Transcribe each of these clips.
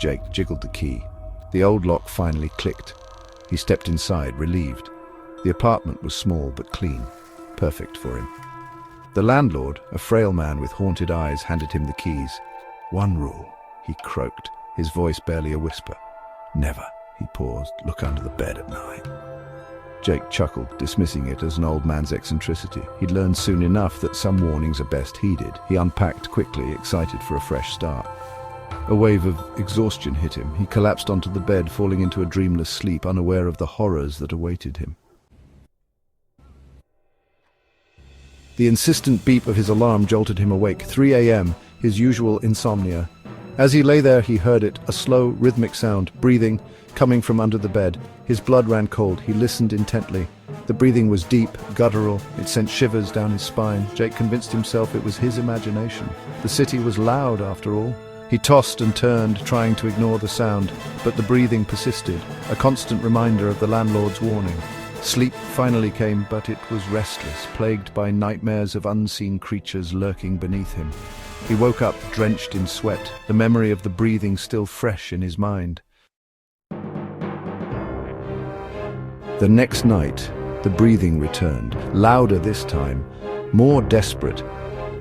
Jake jiggled the key. The old lock finally clicked. He stepped inside, relieved. The apartment was small but clean, perfect for him. The landlord, a frail man with haunted eyes, handed him the keys. "One rule," he croaked, his voice barely a whisper. "Never," he paused, "look under the bed at night." Jake chuckled, dismissing it as an old man's eccentricity. He'd learned soon enough that some warnings are best heeded. He unpacked quickly, excited for a fresh start. A wave of exhaustion hit him. He collapsed onto the bed, falling into a dreamless sleep, unaware of the horrors that awaited him. The insistent beep of his alarm jolted him awake. 3 a.m., his usual insomnia. As he lay there, he heard it, a slow, rhythmic sound, breathing, coming from under the bed. His blood ran cold. He listened intently. The breathing was deep, guttural. It sent shivers down his spine. Jake convinced himself it was his imagination. The city was loud, after all. He tossed and turned, trying to ignore the sound, but the breathing persisted, a constant reminder of the landlord's warning. Sleep finally came, but it was restless, plagued by nightmares of unseen creatures lurking beneath him. He woke up drenched in sweat, the memory of the breathing still fresh in his mind. The next night, the breathing returned, louder this time, more desperate.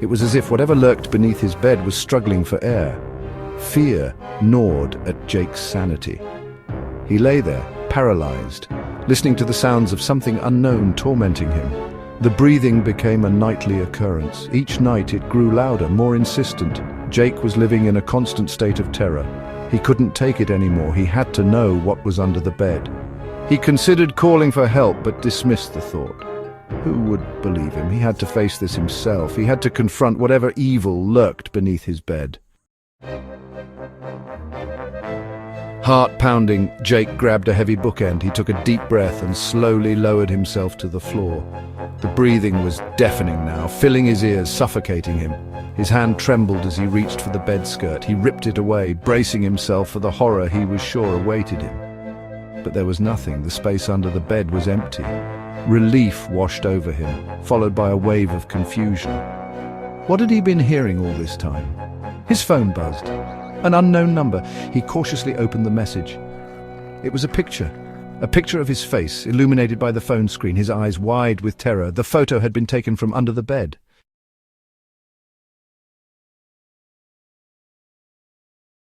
It was as if whatever lurked beneath his bed was struggling for air. Fear gnawed at Jake's sanity. He lay there, paralyzed, listening to the sounds of something unknown tormenting him. The breathing became a nightly occurrence. Each night it grew louder, more insistent. Jake was living in a constant state of terror. He couldn't take it anymore. He had to know what was under the bed. He considered calling for help, but dismissed the thought. Who would believe him? He had to face this himself. He had to confront whatever evil lurked beneath his bed. Heart pounding, Jake grabbed a heavy bookend. He took a deep breath and slowly lowered himself to the floor. The breathing was deafening now, filling his ears, suffocating him. His hand trembled as he reached for the bed skirt. He ripped it away, bracing himself for the horror he was sure awaited him. But there was nothing. The space under the bed was empty. Relief washed over him, followed by a wave of confusion. What had he been hearing all this time? His phone buzzed. An unknown number. He cautiously opened the message. It was a picture of his face, illuminated by the phone screen, his eyes wide with terror. The photo had been taken from under the bed.